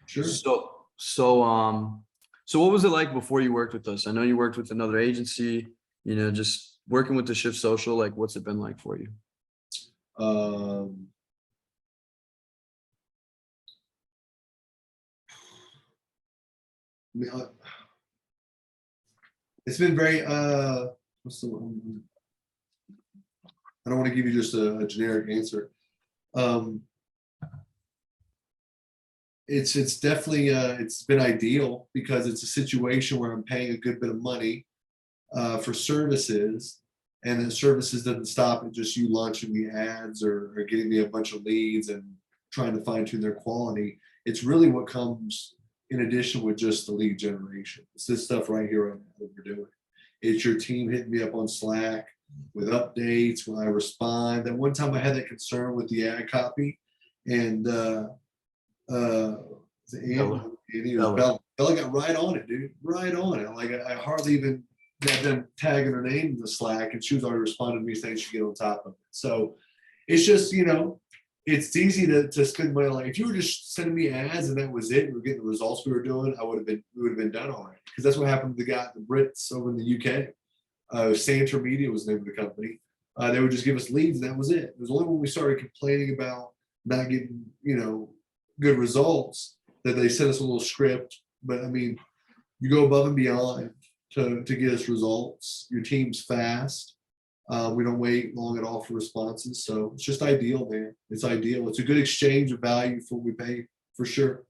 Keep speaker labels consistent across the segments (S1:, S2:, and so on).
S1: Sure.
S2: So what was it like before you worked with us? I know you worked with another agency, just working with the Shift Social, like what's it been like for you?
S1: Um, I mean, it's been very, what's the one? I don't want to give you just a generic answer. It's definitely, it's been ideal because it's a situation where I'm paying a good bit of money for services, and the services doesn't stop at just you launching the ads or getting me a bunch of leads and trying to fine tune their quality. It's really what comes in addition with just the lead generation. It's this stuff right here right now that we're doing. It's your team hitting me up on Slack with updates when I respond. That one time I had that concern with the ad copy, and
S2: Bella.
S1: he was Bella. Bella got right on it, dude. Right on it. Like I hardly even got them tagging her name in the Slack, and she was already responding to me saying she get on top of it. So it's just, it's easy to spend money. Like if you were just sending me ads and that was it, we were getting the results we were doing, we would have been done already. Because that's what happened to the guy, the Brits over in the UK. Santer Media was the name of the company. They would just give us leads, and that was it. It was only when we started complaining about not getting, good results that they sent us a little script. But I mean, you go above and beyond to get us results. Your team's fast. We don't wait long at all for responses. So it's just ideal, man. It's ideal. It's a good exchange of value for what we pay, for sure.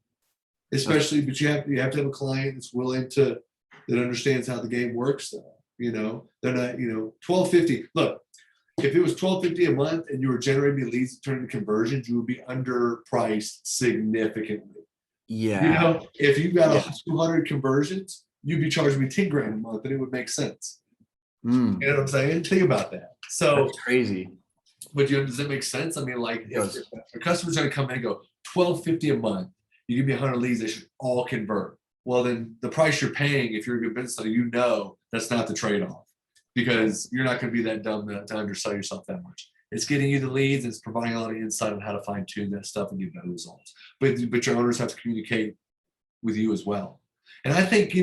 S1: Especially, but you have to have a client that's willing that understands how the game works though. They're not, $12.50. Look, if it was $12.50 a month and you were generating leads to turn into conversions, you would be underpriced significantly.
S2: Yeah.
S1: If you've got 200 conversions, you'd be charging me 10 grand a month and it would make sense. You know what I'm saying? Think about that. So
S2: that's crazy.
S1: But does that make sense? I mean, like if a customer's gonna come in and go $12.50 a month, you give me 100 leads, they should all convert. Well, then the price you're paying, if you're a good business owner, that's not the trade-off, because you're not going to be that dumb to undersell yourself that much. It's getting you the leads, it's providing a lot of insight on how to fine tune that stuff and get better results. But your owners have to communicate with you as well. And I think,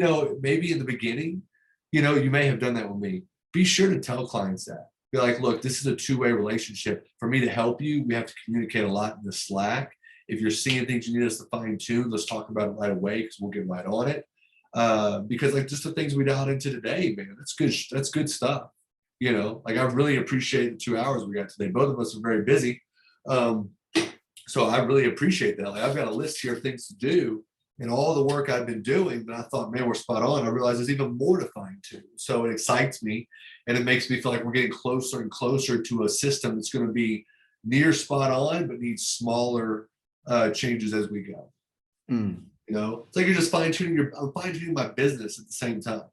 S1: maybe in the beginning, you may have done that with me. Be sure to tell clients that. Be like, look, this is a two-way relationship. For me to help you, we have to communicate a lot in the Slack. If you're seeing things you need us to fine tune, let's talk about it right away, because we'll get right on it. Because like just the things we dialed into today, man, that's good. That's good stuff. Like I really appreciate the 2 hours we got today. Both of us are very busy. So I really appreciate that. Like I've got a list here of things to do, and all the work I've been doing, but I thought, man, we're spot on. I realize there's even more to fine tune. So it excites me, and it makes me feel like we're getting closer and closer to a system that's going to be near spot on, but needs smaller changes as we go. It's like you're just fine tuning I'm fine tuning my business at the same time.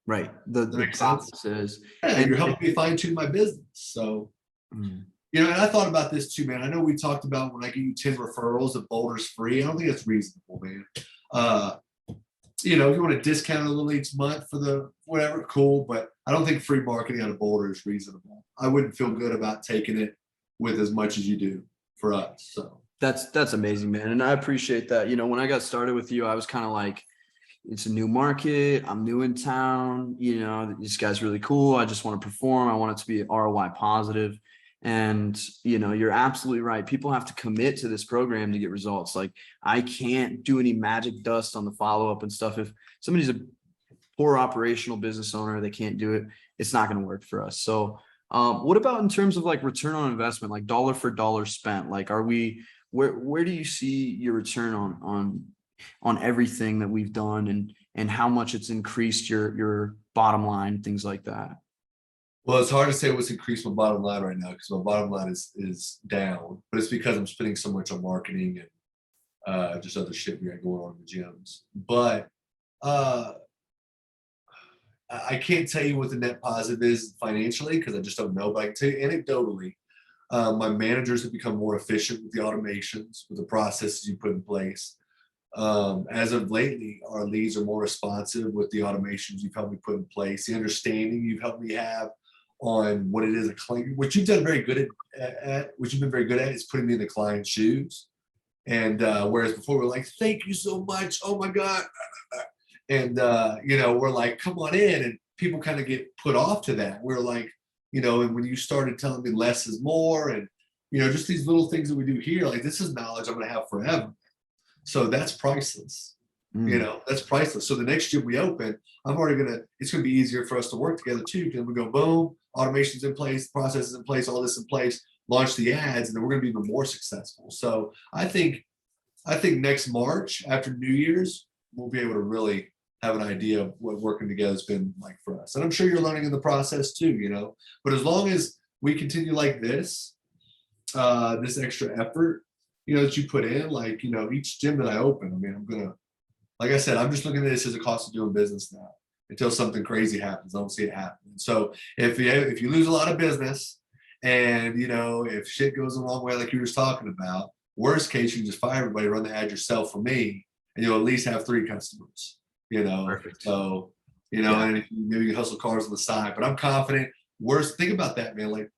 S2: Right. The processes.
S1: And you're helping me fine tune my business. So, and I thought about this too, man. I know we talked about when I give you 10 referrals, that Boulder's free. I don't think that's reasonable, man. If you want to discount a little each month for the whatever, cool. But I don't think free marketing out of Boulder is reasonable. I wouldn't feel good about taking it with as much as you do for us. So
S2: that's amazing, man. And I appreciate that. When I got started with you, I was kind of like, it's a new market. I'm new in town. This guy's really cool. I just want to perform. I want it to be ROI positive. And, you're absolutely right. People have to commit to this program to get results. Like I can't do any magic dust on the follow-up and stuff. If somebody's a poor operational business owner, they can't do it. It's not going to work for us. So what about in terms of like return on investment, like dollar for dollar spent? Like, where do you see your return on everything that we've done, and how much it's increased your bottom line, things like that?
S1: Well, it's hard to say what's increased my bottom line right now, because my bottom line is down, but it's because I'm spending so much on marketing and just other shit we got going on in the gyms. But I can't tell you what the net positive is financially, because I just don't know. But I can tell you anecdotally, my managers have become more efficient with the automations, with the processes you put in place. As of lately, our leads are more responsive with the automations you've helped me put in place, the understanding you've helped me have on what it is a client. What you've done very good at, what you've been very good at, is putting me in the client's shoes. And whereas before we're like, thank you so much. Oh my God. And we're like, come on in. And people kind of get put off to that. We're like, and when you started telling me less is more, and just these little things that we do here, like this is knowledge I'm gonna have forever. So that's priceless. That's priceless. So the next gym we open, it's gonna be easier for us to work together too. Because we go, boom, automation's in place, processes in place, all this in place, launch the ads, and then we're gonna be even more successful. So I think next March after New Year's, we'll be able to really have an idea of what working together has been like for us. And I'm sure you're learning in the process too, but as long as we continue like this, this extra effort, that you put in, like, each gym that I open, I mean, like I said, I'm just looking at this as a cost of doing business now until something crazy happens. I don't see it happening. So if you lose a lot of business and, if shit goes the wrong way, like you were just talking about, worst case, you can just fire everybody, run the ad yourself for me, and you'll at least have 3 customers,
S2: Perfect.
S1: So,
S2: Yeah.
S1: and if maybe you hustle cars on the side, but I'm confident. Think about that, man. Like,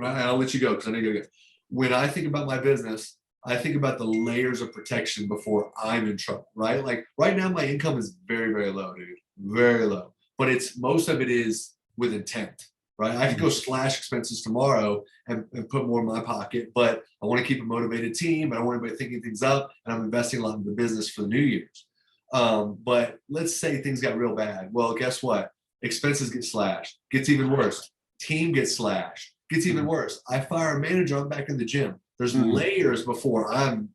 S1: I'll let you go because I know you gotta go. When I think about my business, I think about the layers of protection before I'm in trouble, right? Like right now, my income is very, very low, dude, very low. But most of it is with intent, right? I could go slash expenses tomorrow and put more in my pocket, but I want to keep a motivated team. I don't want anybody thinking things up, and I'm investing a lot in the business for the New Year's. But let's say things got real bad. Well, guess what? Expenses get slashed, gets even worse. Team gets slashed, gets even worse. I fire a manager, I'm back in the gym. There's layers before I'm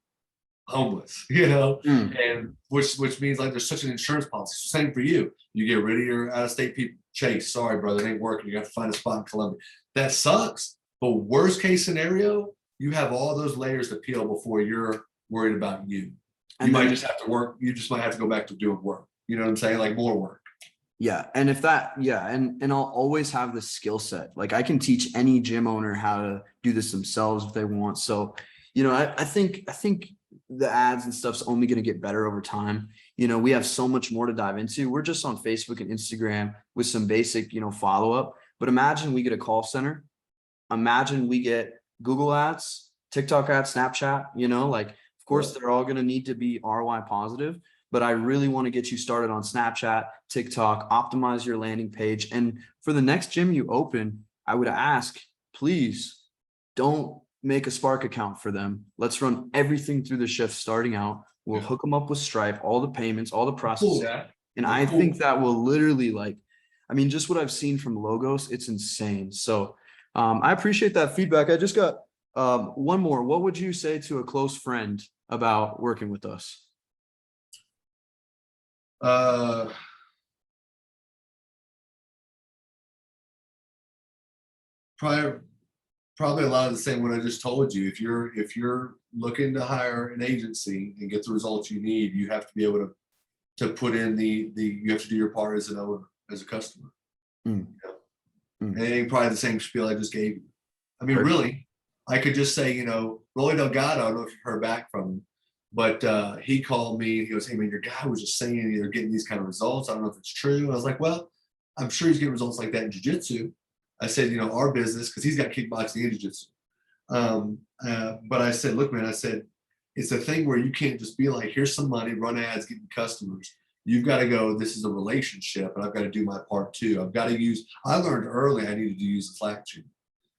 S1: homeless, and which means like there's such an insurance policy. So same for you. You get rid of your out-of-state people. Chase, sorry, brother, it ain't working. You have to find a spot in Colombia. That sucks. But worst case scenario, you have all those layers to peel before you're worried about you. You might just have to work. You just might have to go back to doing work. You know what I'm saying? Like more work.
S2: Yeah. And and I'll always have the skill set. Like I can teach any gym owner how to do this themselves if they want. So, I think the ads and stuff's only going to get better over time. We have so much more to dive into. We're just on Facebook and Instagram with some basic, follow-up. But imagine we get a call center. Imagine we get Google ads, TikTok ads, Snapchat, like, of course, they're all going to need to be ROI positive. But I really want to get you started on Snapchat, TikTok, optimize your landing page. And for the next gym you open, I would ask, please don't make a Spark account for them. Let's run everything through the shift starting out. We'll hook them up with Stripe, all the payments, all the processes. And I think that will literally just what I've seen from logos, it's insane. So I appreciate that feedback. I just got one more. What would you say to a close friend about working with us?
S1: Probably a lot of the same what I just told you. If you're looking to hire an agency and get the results you need, you have to be able to put in you have to do your part as an owner, as a customer. And it ain't probably the same spiel I just gave you. I mean, really, I could just say, Rolly Delgado, I don't know if you've heard back from him, but he called me. He goes, hey, man, your guy was just saying you're getting these kind of results. I don't know if it's true. And I was like, well, I'm sure he's getting results like that in jiu-jitsu. I said, our business, because he's got kickboxing and jiu-jitsu. But I said, look, man, it's a thing where you can't just be like, here's some money, run ads, get customers. You've got to go, this is a relationship, and I've got to do my part too. I learned early I needed to use the Slack channel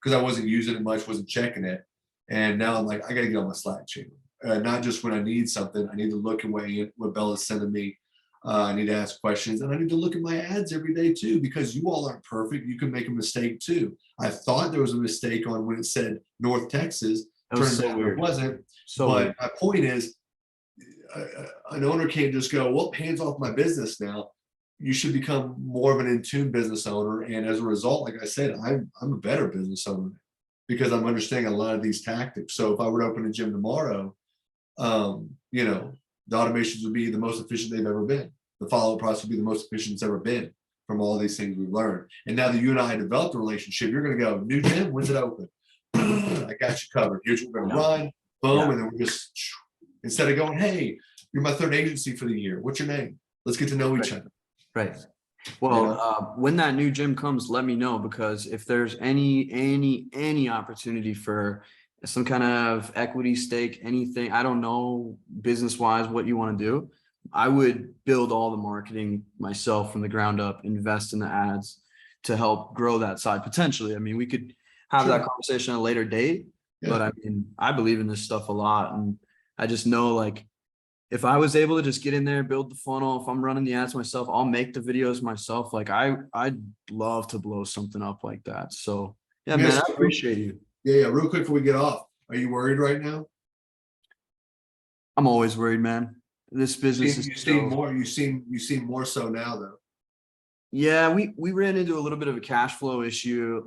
S1: because I wasn't using it much, wasn't checking it. And now I'm like, I got to get on my Slack channel. Not just when I need something, I need to look and weigh in what Bella's sending me. I need to ask questions, and I need to look at my ads every day too, because you all aren't perfect. You can make a mistake too. I thought there was a mistake on when it said North Texas. Turns out it wasn't. But my point is, an owner can't just go, well, hands off my business now. You should become more of an in-tune business owner. And as a result, like I said, I'm a better business owner because I'm understanding a lot of these tactics. So if I were to open a gym tomorrow, the automations would be the most efficient they've ever been. The follow-up process would be the most efficient it's ever been from all these things we've learned. And now that you and I developed a relationship, you're going to go, new gym, when's it open? I got you covered. Here's what we're going to run. Boom. And then we're just, instead of going, hey, you're my third agency for the year. What's your name? Let's get to know each other.
S2: Right. Well, when that new gym comes, let me know, because if there's any opportunity for some kind of equity stake, anything. I don't know business wise what you want to do. I would build all the marketing myself from the ground up, invest in the ads to help grow that side potentially. I mean, we could have that conversation at a later date, but I mean, I believe in this stuff a lot. And I just know like if I was able to just get in there, build the funnel, if I'm running the ads myself, I'll make the videos myself. Like I'd love to blow something up like that. So yeah, man, I appreciate you.
S1: Yeah. Real quick before we get off, are you worried right now?
S2: I'm always worried, man. This business is
S1: You seem more. You seem more so now, though.
S2: Yeah, we ran into a little bit of a cash flow issue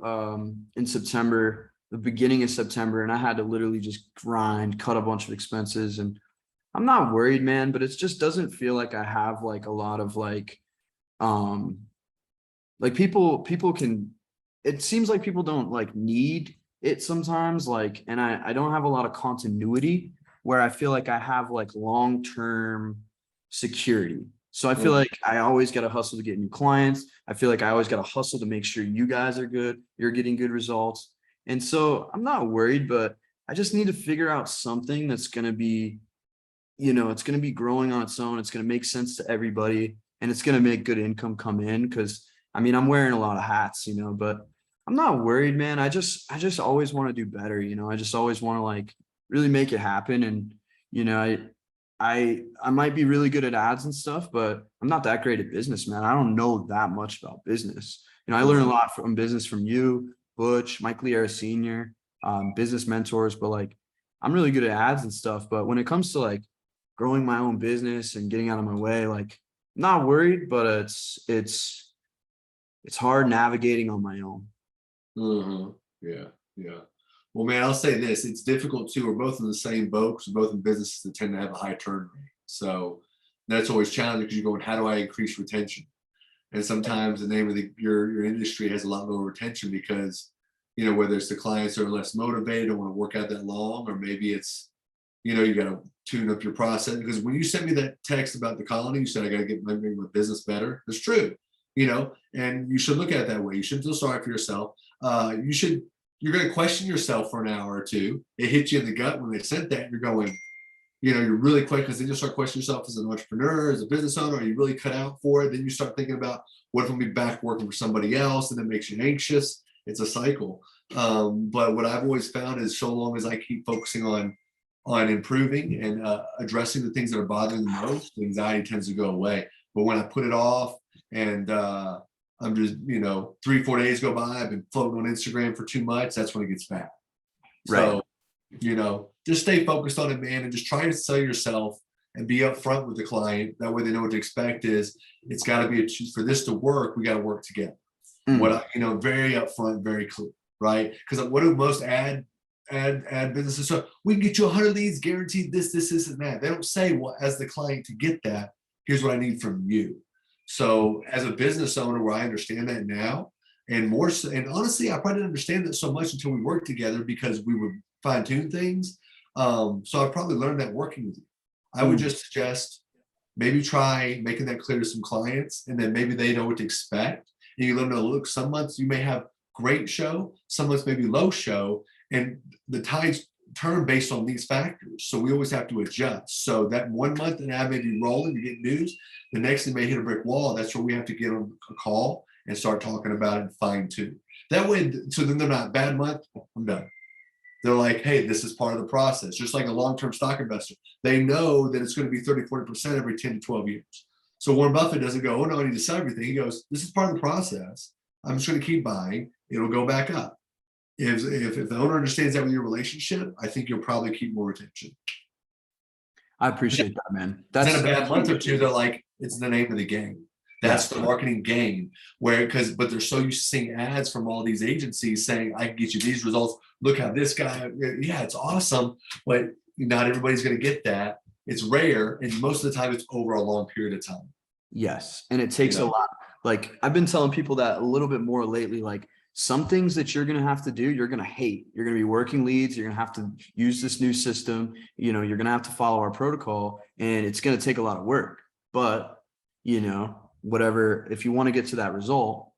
S2: in September, the beginning of September, and I had to literally just grind, cut a bunch of expenses, and I'm not worried, man, but it just doesn't feel like I have like a lot of um like people can, it seems like people don't like need it sometimes, like, and I don't have a lot of continuity where I feel like I have like long-term security. So I feel like I always got to hustle to get new clients. I feel like I always got to hustle to make sure you guys are good, you're getting good results. And so I'm not worried, but I just need to figure out something that's going to be, it's going to be growing on its own. It's going to make sense to everybody and it's going to make good income come in. Cause I mean, I'm wearing a lot of hats, but I'm not worried, man. I just always want to do better. I just always want to like really make it happen. And, I might be really good at ads and stuff, but I'm not that great at business, man. I don't know that much about business. I learned a lot from business from you, Butch, Mike Lear Sr., business mentors, but like I'm really good at ads and stuff. But when it comes to like growing my own business and getting out of my way, like I'm not worried, but it's hard navigating on my own.
S1: Yeah. Well, man, I'll say this: it's difficult too. We're both in the same boat because we're both in businesses that tend to have a high turn rate. So that's always challenging because you're going, how do I increase retention? And sometimes the name of your industry has a lot lower retention because, whether it's the clients are less motivated, don't want to work out that long, or maybe it's, you got to tune up your process. Because when you sent me that text about the colony, you said I got to get my business better. That's true, and you should look at it that way. You shouldn't feel sorry for yourself. You're going to question yourself for an hour or two. It hits you in the gut when they sent that. You're going, you're really quick because then you start questioning yourself as an entrepreneur, as a business owner. Are you really cut out for it? Then you start thinking about what if I'll be back working for somebody else, and it makes you anxious. It's a cycle. But what I've always found is so long as I keep focusing on improving and addressing the things that are bothering the most, the anxiety tends to go away. But when I put it off and I'm just, 3-4 days go by, I've been floating on Instagram for too much, that's when it gets bad.
S2: Right.
S1: So, just stay focused on it, man, and just try to sell yourself and be upfront with the client. That way they know what to expect is it's got to be for this to work, we got to work together. Very upfront, very clear, right? Because what do most ad businesses say? We can get you 100 leads guaranteed, this, and that. They don't say, well, as the client, to get that, here's what I need from you. So as a business owner, where I understand that now, and more so, and honestly, I probably didn't understand that so much until we worked together because we would fine tune things. So I've probably learned that working with you. I would just suggest maybe try making that clear to some clients, and then maybe they know what to expect. And you let them know, look, some months you may have great show, some months maybe low show, and the tides turn based on these factors. So we always have to adjust. So that 1 month an ad may be rolling, you get news, the next it may hit a brick wall. That's where we have to get on a call and start talking about it and fine tune. That way, so then they're not bad month, I'm done. They're like, hey, this is part of the process. Just like a long-term stock investor, they know that it's going to be 30-40% every 10 to 12 years. So Warren Buffett doesn't go, oh no, I need to sell everything. He goes, this is part of the process. I'm just going to keep buying. It'll go back up. If the owner understands that with your relationship, I think you'll probably keep more retention.
S2: I appreciate that, man.
S1: That's in a bad month or two. They're like, it's the name of the game. That's the marketing game. But they're so used to seeing ads from all these agencies saying, I can get you these results. Look how this guy, yeah, it's awesome. But not everybody's going to get that. It's rare. And most of the time it's over a long period of time.
S2: Yes. And it takes a lot. Like I've been telling people that a little bit more lately, like some things that you're going to have to do, you're going to hate. You're going to be working leads. You're going to have to use this new system. You're going to have to follow our protocol, and it's going to take a lot of work. But, whatever, if you want to get to that result.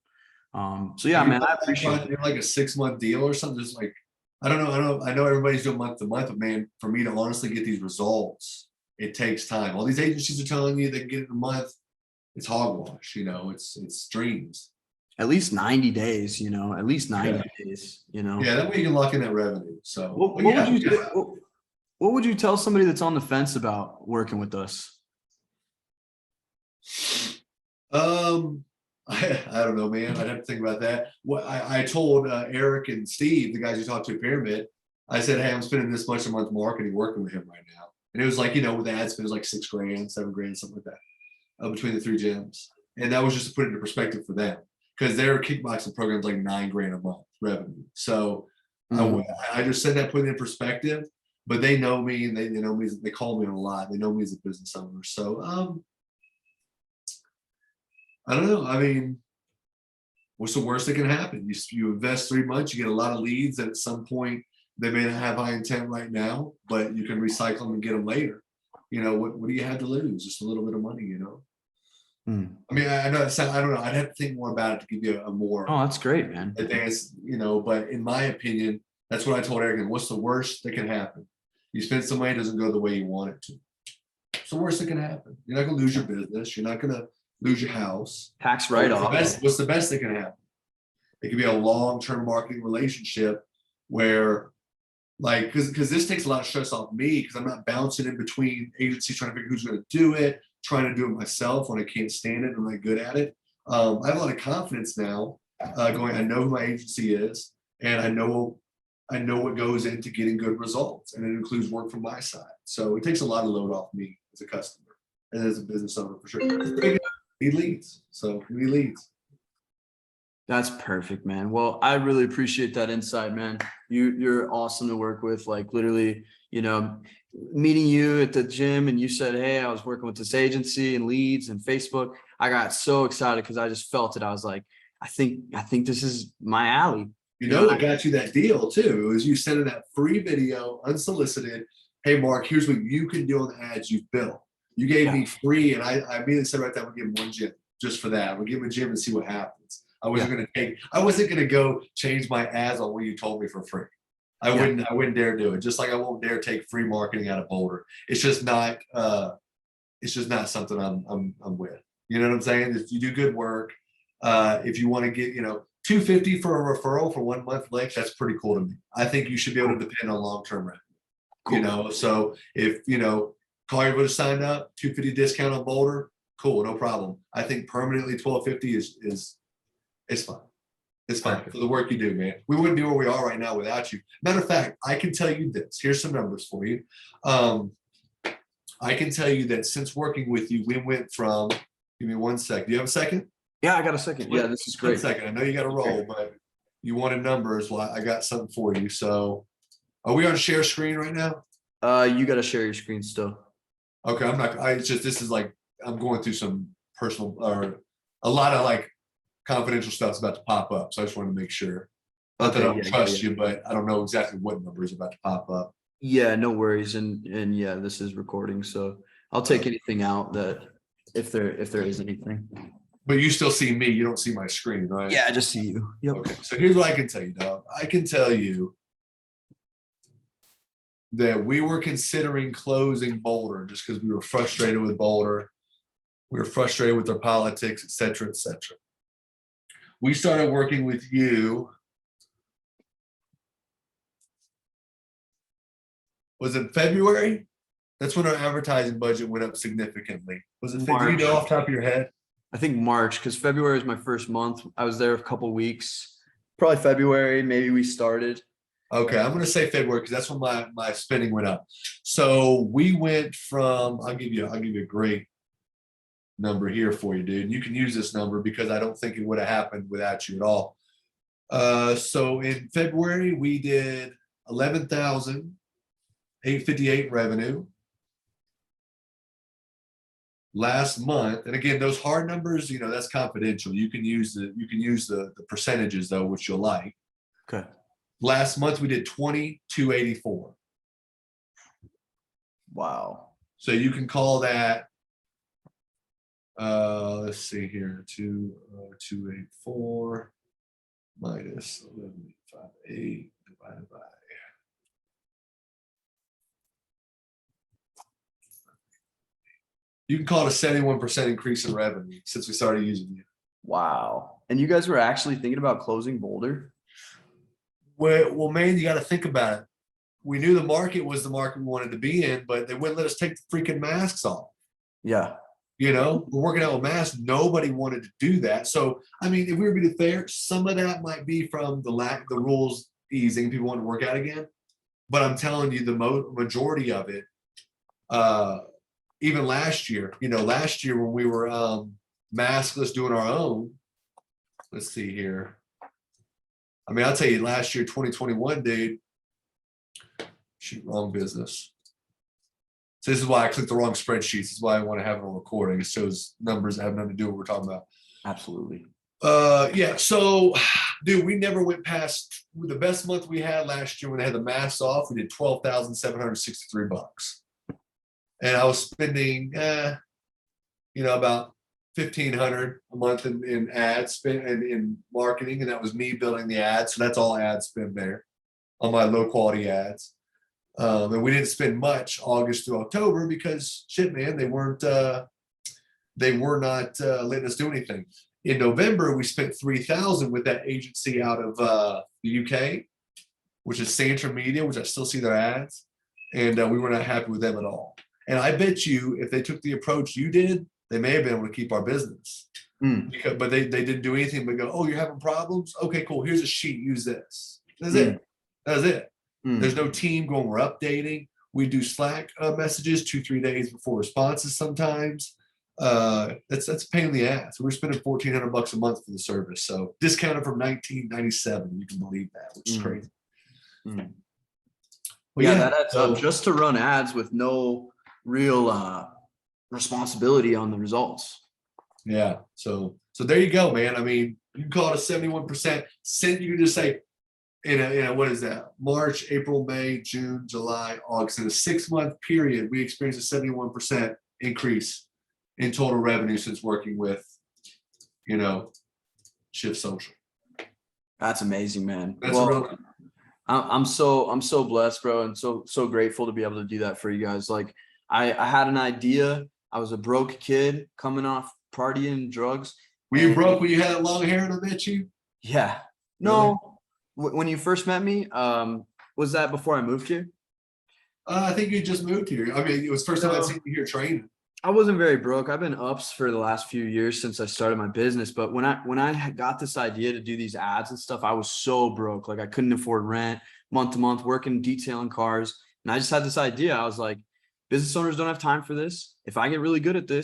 S2: So yeah, man, I appreciate it.
S1: Like a 6-month deal or something, just like I don't know. I know everybody's doing month to month, but man, for me to honestly get these results, it takes time. All these agencies are telling you they can get it in a month. It's hogwash, it's dreams.
S2: At least 90 days, at least 90
S1: Yeah.
S2: days.
S1: Yeah, that way you can lock in that revenue. So,
S2: What,
S1: but
S2: what would
S1: yeah,
S2: you what would you tell somebody that's on the fence about working with us?
S1: um, I don't know, man. I'd have to think about that. What I told Eric and Steve, the guys who talked to Pyramid, I said, hey, I'm spending this much a month marketing working with him right now. And it was like, with ad spend, it was like 6 grand, 7 grand, something like that, between the 3 gyms. And that was just to put it into perspective for them, because their kickboxing program's like 9 grand a month revenue. So I just said that, put it in perspective, but they know me, and they know me, they call me a lot. They know me as a business owner. So I don't know. I mean, what's the worst that can happen? You invest 3 months, you get a lot of leads that at some point they may not have high intent right now, but you can recycle them and get them later. What do you have to lose? Just a little bit of money. I mean, I know I don't know. I'd have to think more about it to give you a more
S2: Oh, that's great, man.
S1: advanced, but in my opinion, that's what I told Eric. What's the worst that can happen? You spend some money, it doesn't go the way you want it to. It's the worst that can happen. You're not gonna lose your business. You're not gonna lose your house.
S2: Tax write-off.
S1: What's the best that can happen? It could be a long-term marketing relationship where, like, because this takes a lot of stress off me, because I'm not bouncing in between agencies trying to figure who's going to do it, trying to do it myself when I can't stand it and I'm not good at it. I have a lot of confidence now. Going, I know who my agency is, and I know what goes into getting good results, and it includes work from my side. So it takes a lot of load off me as a customer and as a business owner for sure. He leads, so he leads.
S2: That's perfect, man. Well, I really appreciate that insight, man. You're awesome to work with. Like literally, meeting you at the gym, and you said, hey, I was working with this agency and leads and Facebook. I got so excited because I just felt it. I was like, I think this is my alley.
S1: What got you that deal too? It was you sending that free video unsolicited. Hey, Mark, here's what you can do on the ads you've built. You gave me free, and I immediately said right there, I'm gonna give him 1 gym just for that. We'll give him a gym and see what happens. I wasn't gonna go change my ads on what you told me for free. I wouldn't dare do it. Just like I won't dare take free marketing out of Boulder. It's just not something I'm with. You know what I'm saying? If you do good work, if you want to get, $250 for a referral for 1 month length, that's pretty cool to me. I think you should be able to depend on long-term revenue. Cool. So if Collier would have signed up, $250 discount on Boulder, cool, no problem. I think permanently $1,250 is it's fine. It's fine for the work you do, man. We wouldn't be where we are right now without you. Matter of fact, I can tell you this. Here's some numbers for you. I can tell you that since working with you, we went from, give me 1 second. Do you have a second?
S2: Yeah, I got a second. Yeah, this is great.
S1: 1 second. I know you got to roll, but you wanted numbers. Well, I got something for you. So are we on share screen right now?
S2: You got to share your screen still.
S1: Okay. This is like, I'm going through some personal or a lot of like confidential stuff's about to pop up. So I just wanted to make sure. Not that I don't trust you, but I don't know exactly what number is about to pop up.
S2: Yeah, no worries. And yeah, this is recording. So I'll take anything out that if there is anything.
S1: But you still see me, you don't see my screen, right?
S2: Yeah, I just see you. Yep.
S1: Okay. So here's what I can tell you, dog. I can tell you that we were considering closing Boulder just because we were frustrated with Boulder. We were frustrated with their politics, et cetera, et cetera. We started working with you. Was it February? That's when our advertising budget went up significantly. Was it February? Do you know off the top of your head?
S2: I think March, because February is my first month. I was there a couple of weeks. Probably February, maybe we started.
S1: Okay, I'm going to say February because that's when my spending went up. So we went from, I'll give you a great number here for you, dude. You can use this number because I don't think it would have happened without you at all. So in February, we did 11,858 revenue. Last month, and again, those hard numbers, that's confidential. You can use the percentages though, which you'll like.
S2: Okay.
S1: Last month we did 2,284.
S2: Wow. So
S1: you can call that. Let's see here, 2,284 minus 11,558 divided by You can call it a 71% increase in revenue since we started using you.
S2: Wow. And you guys were actually thinking about closing Boulder?
S1: Well, man, you got to think about it. We knew the market was the market we wanted to be in, but they wouldn't let us take the freaking masks off.
S2: Yeah.
S1: You know, we're working out with masks. Nobody wanted to do that. So, I mean, if we were being fair, some of that might be from the rules easing, people want to work out again. But I'm telling you, the majority of it, even last year, last year when we were maskless doing our own, let's see here. I mean, I'll tell you, last year, 2021, dude, shoot, wrong business. So this is why I clicked the wrong spreadsheets. This is why I want to have it on recording. It shows numbers that have nothing to do with what we're talking about.
S2: Absolutely.
S1: Yeah. So, dude, we never went past the best month we had last year when they had the masks off. We did $12,763, and I was spending, about $1,500 a month in ad spend and in marketing, and that was me building the ads. So that's all ad spend there on my low quality ads. And we didn't spend much August through October because shit, man, they were not letting us do anything. In November, we spent $3,000 with that agency out of the UK, which is Santra Media, which I still see their ads, and we were not happy with them at all. And I bet you, if they took the approach you did, they may have been able to keep our business. But they didn't do anything but go, oh, you're having problems? Okay, cool. Here's a sheet. Use this. That's it. That's it. There's no team going, we're updating. We do Slack messages 2-3 days before responses sometimes. That's a pain in the ass. We're spending $1,400 a month for the service. So discounted from $19.97. You can believe that, which is crazy.
S2: Well, yeah, that adds up just to run ads with no real responsibility on the results.
S1: Yeah. So there you go, man. I mean, you can call it a 71%. You can just say, in a what is that? March, April, May, June, July, August. In a 6-month period, we experienced a 71% increase in total revenue since working with, Shift Social.
S2: That's amazing, man.
S1: That's real.
S2: I'm so blessed, bro, and so grateful to be able to do that for you guys. Like I had an idea. I was a broke kid coming off partying, drugs.
S1: Were you broke when you had long hair and I met you?
S2: Yeah.
S1: Really?
S2: No. When you first met me, was that before I moved here?
S1: I think you just moved here. I mean, it was the first time I'd seen you here training.
S2: I wasn't very broke. I've been ups for the last few years since I started my business. But when I got this idea to do these ads and stuff, I was so broke. Like I couldn't afford rent month to month, working detailing cars. And I just had this idea. I was like, business owners don't have time for this. If I get really good at this,